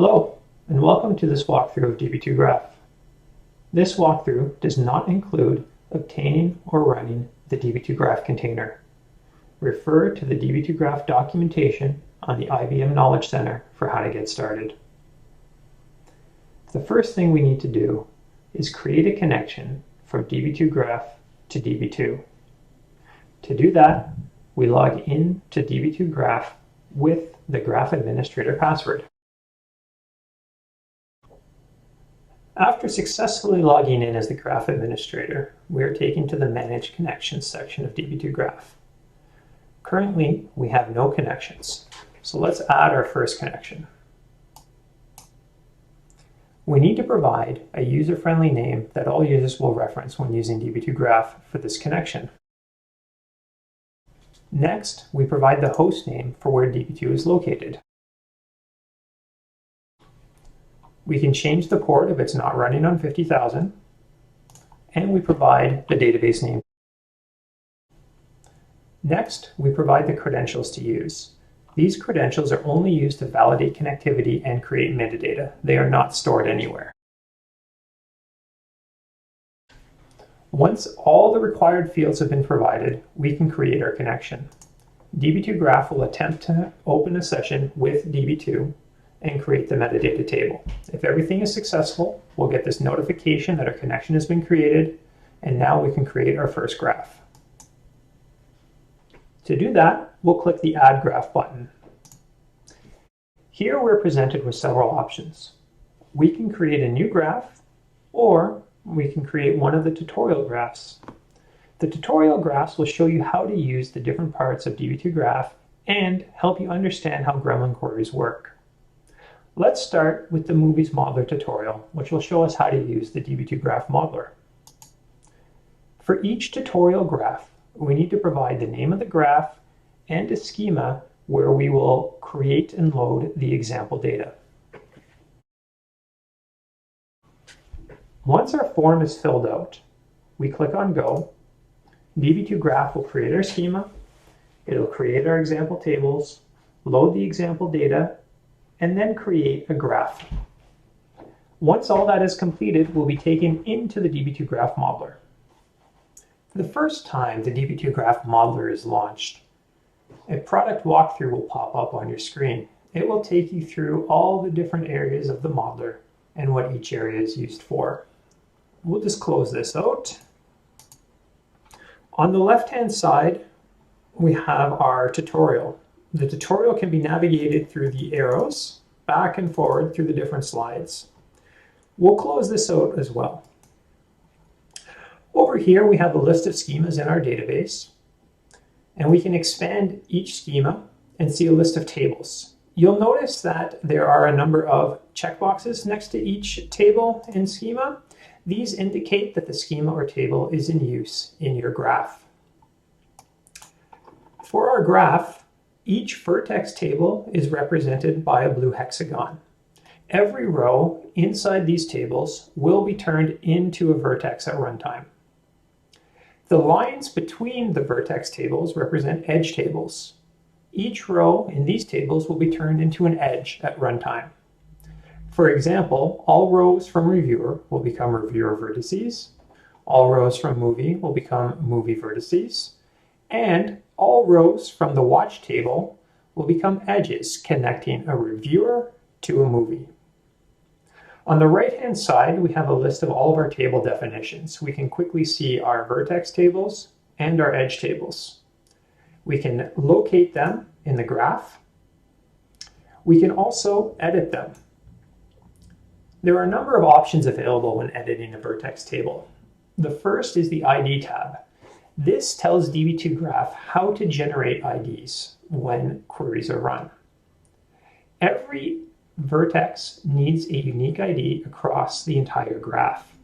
Hello, and welcome to this walkthrough of Db2 Graph. This walkthrough does not include obtaining or running the Db2 Graph container. Refer to the Db2 Graph documentation on the IBM Knowledge Center for how to get started. The first thing we need to do is create a connection from Db2 Graph to Db2. To do that, we log in to Db2 Graph with the Graph Administrator password. After successfully logging in as the Graph Administrator, we are taken to the Manage Connections section of Db2 Graph. Currently, we have no connections, so let's add our first connection. We need to provide a user-friendly name that all users will reference when using Db2 Graph for this connection. Next, we provide the host name for where Db2 is located. We can change the port if it's not running on 50,000, and we provide the database name. Next, we provide the credentials to use. These credentials are only used to validate connectivity and create metadata. They are not stored anywhere. Once all the required fields have been provided, we can create our connection. Db2 Graph will attempt to open a session with Db2 and create the metadata table. If everything is successful, we'll get this notification that our connection has been created, and now we can create our first graph. To do that, we'll click the Add Graph button. Here we're presented with several options. We can create a new graph, or we can create one of the tutorial graphs. The tutorial graphs will show you how to use the different parts of Db2 Graph and help you understand how gremlin queries work. Let's start with the Movies Modeler tutorial, which will show us how to use the Db2 Graph Modeler. For each tutorial graph, we need to provide the name of the graph and a schema where we will create and load the example data. Once our form is filled out, we click on Go. Db2 Graph will create our schema, it'll create our example tables, load the example data, and then create a graph. Once all that is completed, we'll be taken into the Db2 Graph Modeler. For the first time the Db2 Graph Modeler is launched, a product walkthrough will pop up on your screen. It will take you through all the different areas of the modeler and what each area is used for. We'll just close this out. On the left-hand side, we have our tutorial. The tutorial can be navigated through the arrows, back and forward through the different slides. We'll close this out as well. Over here, we have a list of schemas in our database, and we can expand each schema and see a list of tables. You'll notice that there are a number of checkboxes next to each table and schema. These indicate that the schema or table is in use in your graph. For our graph, each vertex table is represented by a blue hexagon. Every row inside these tables will be turned into a vertex at runtime. The lines between the vertex tables represent edge tables. Each row in these tables will be turned into an edge at runtime. For example, all rows from reviewer will become reviewer vertices, all rows from movie will become movie vertices, and all rows from the watch table will become edges connecting a reviewer to a movie. On the right-hand side, we have a list of all of our table definitions. We can quickly see our vertex tables and our edge tables. We can locate them in the graph. We can also edit them. There are a number of options available when editing a vertex table. The first is the ID tab. This tells Db2 Graph how to generate IDs when queries are run. Every vertex needs a unique ID across the entire graph.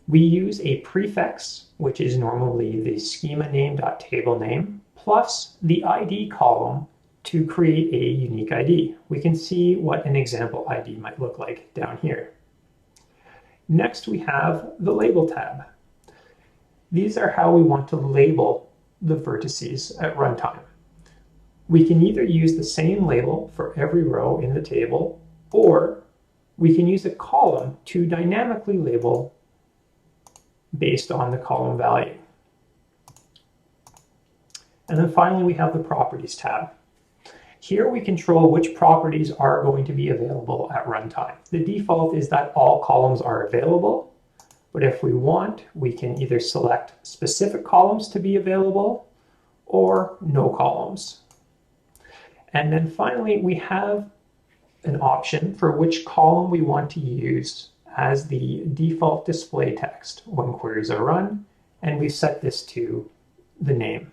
We use a prefix, which is normally the schema name.table name, plus the ID column to create a unique ID. We can see what an example ID might look like down here. Next, we have the Label tab. These are how we want to label the vertices at runtime. We can either use the same label for every row in the table, or we can use a column to dynamically label based on the column value. And then finally, we have the Properties tab. Here we control which properties are going to be available at runtime. The default is that all columns are available, but if we want, we can either select specific columns to be available or no columns. And then finally, we have an option for which column we want to use as the default display text when queries are run, and we set this to the name.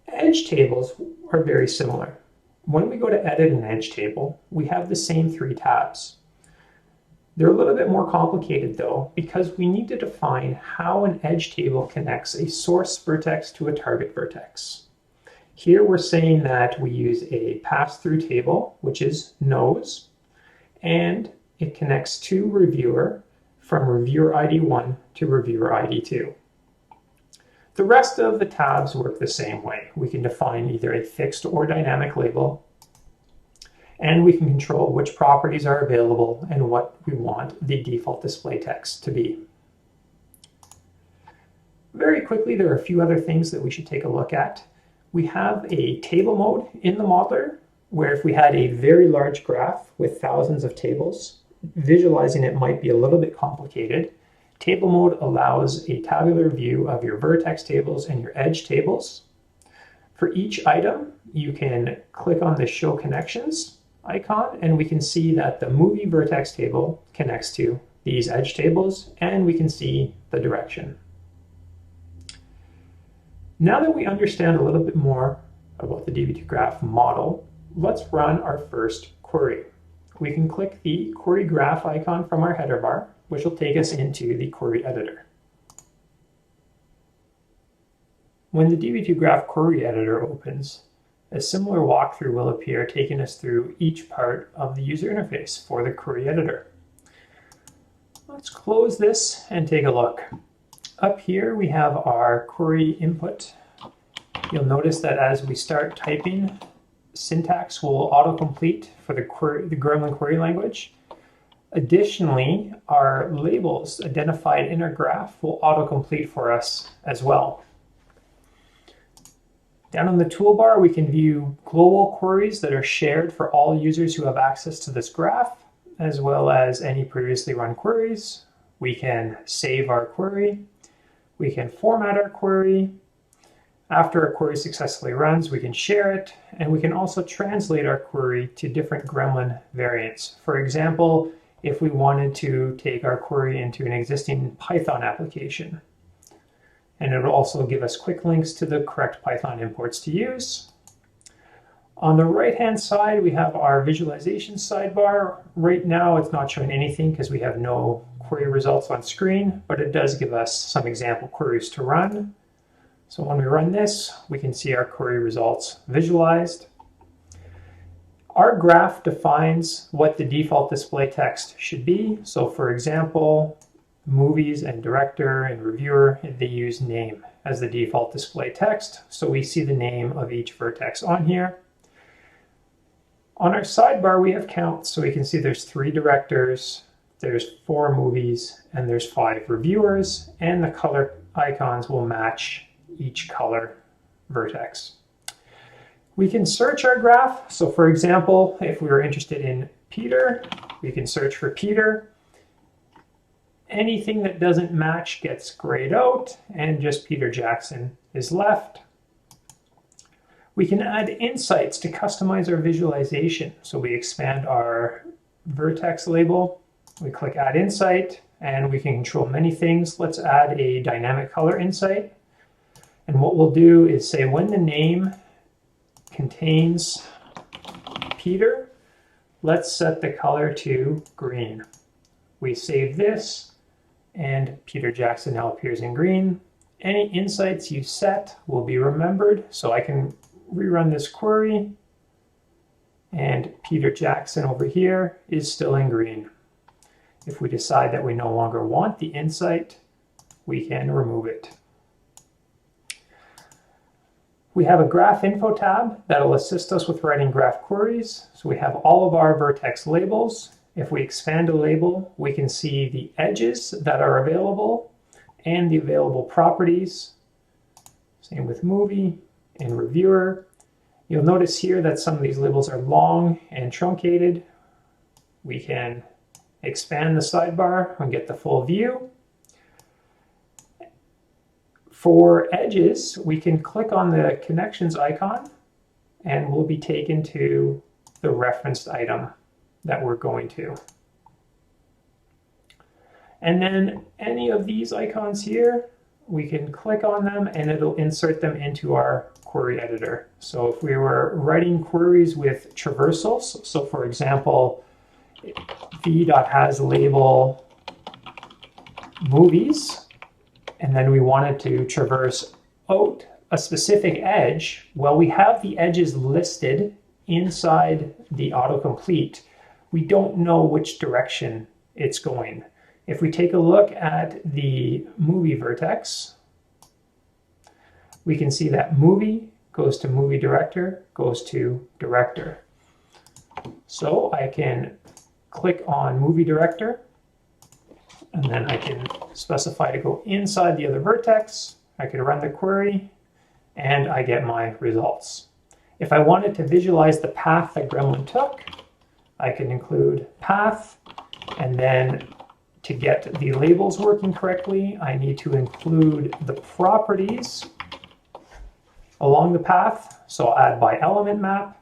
Edge tables are very similar. When we go to edit an edge table, we have the same three tabs. They're a little bit more complicated though, because we need to define how an edge table connects a source vertex to a target vertex. Here we're saying that we use a pass-through table, which is nose, and it connects to reviewer from reviewer ID 1 to reviewer ID 2. The rest of the tabs work the same way. We can define either a fixed or dynamic label, and we can control which properties are available and what we want the default display text to be. Very quickly, there are a few other things that we should take a look at. We have a table mode in the modeler, where if we had a very large graph with thousands of tables, visualizing it might be a little bit complicated. Table mode allows a tabular view of your vertex tables and your edge tables. For each item, you can click on the Show Connections icon, and we can see that the movie vertex table connects to these edge tables, and we can see the direction. Now that we understand a little bit more about the Db2 Graph model, let's run our first query. We can click the Query Graph icon from our header bar, which will take us into the query editor. When the Db2 Graph query editor opens, a similar walkthrough will appear, taking us through each part of the user interface for the query editor. Let's close this and take a look. Up here we have our query input. You'll notice that as we start typing, syntax will autocomplete for the Gremlin query language. Additionally, our labels identified in our graph will autocomplete for us as well. Down in the toolbar, we can view global queries that are shared for all users who have access to this graph, as well as any previously run queries. We can save our query. We can format our query. After a query successfully runs, we can share it, and we can also translate our query to different Gremlin variants. For example, if we wanted to take our query into an existing Python application. And it'll also give us quick links to the correct Python imports to use. On the right-hand side, we have our visualization sidebar. Right now, it's not showing anything because we have no query results on screen, but it does give us some example queries to run. So when we run this, we can see our query results visualized. Our graph defines what the default display text should be. So for example, movies and director and reviewer, they use name as the default display text. So we see the name of each vertex on here. On our sidebar, we have counts. So we can see there's 3 directors, there's 4 movies, and there's 5 reviewers, and the color icons will match each color vertex. We can search our graph. So for example, if we were interested in Peter, we can search for Peter. Anything that doesn't match gets grayed out, and just Peter Jackson is left. We can add insights to customize our visualization. So we expand our vertex label, we click Add Insight, and we can control many things. Let's add a dynamic color insight. And what we'll do is say when the name contains Peter, let's set the color to green. We save this, and Peter Jackson now appears in green. Any insights you set will be remembered, so I can rerun this query, and Peter Jackson over here is still in green. If we decide that we no longer want the insight, we can remove it. We have a graph info tab that'll assist us with writing graph queries. So we have all of our vertex labels. If we expand a label, we can see the edges that are available and the available properties. Same with movie and reviewer. You'll notice here that some of these labels are long and truncated. We can expand the sidebar and get the full view. For edges, we can click on the connections icon and we'll be taken to the referenced item that we're going to. And then any of these icons here, we can click on them and it'll insert them into our query editor. So if we were writing queries with traversals, so for example, v.hasLabel movies, and then we wanted to traverse out a specific edge, well, we have the edges listed inside the autocomplete. We don't know which direction it's going. If we take a look at the movie vertex, we can see that movie goes to movie director, goes to director. So I can click on movie director, and then I can specify to go inside the other vertex. I can run the query, and I get my results. If I wanted to visualize the path that Gremlin took, I can include path, and then to get the labels working correctly, I need to include the properties along the path. So I'll add by element map.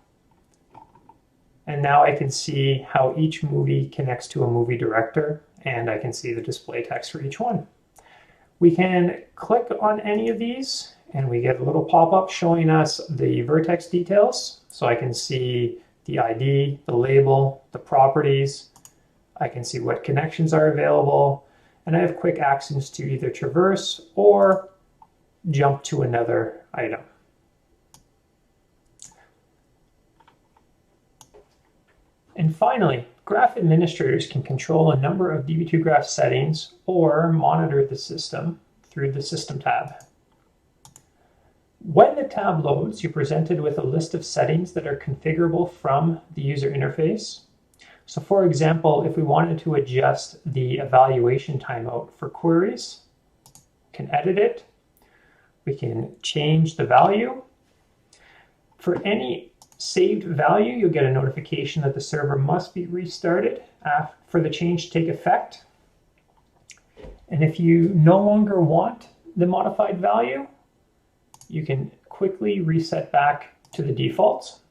And now I can see how each movie connects to a movie director, and I can see the display text for each one. We can click on any of these and we get a little pop-up showing us the vertex details. So I can see the ID, the label, the properties. I can see what connections are available, and I have quick actions to either traverse or jump to another item. And finally, graph administrators can control a number of Db2 Graph settings or monitor the system through the System tab. When the tab loads, you're presented with a list of settings that are configurable from the user interface. So for example, if we wanted to adjust the evaluation timeout for queries, we can edit it. We can change the value. For any saved value, you'll get a notification that the server must be restarted for the change to take effect. And if you no longer want the modified value, you can quickly reset back to the defaults.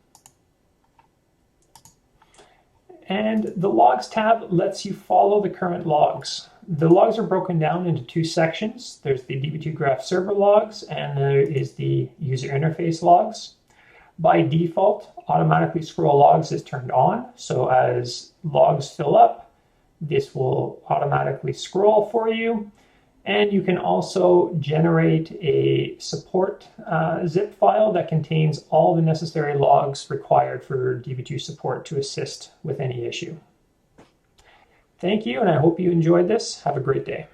And the Logs tab lets you follow the current logs. The logs are broken down into two sections. There's the Db2 Graph server logs, and there is the user interface logs. By default, automatically scroll logs is turned on. So as logs fill up, this will automatically scroll for you. And you can also generate a support zip file that contains all the necessary logs required for Db2 support to assist with any issue. Thank you, and I hope you enjoyed this. Have a great day.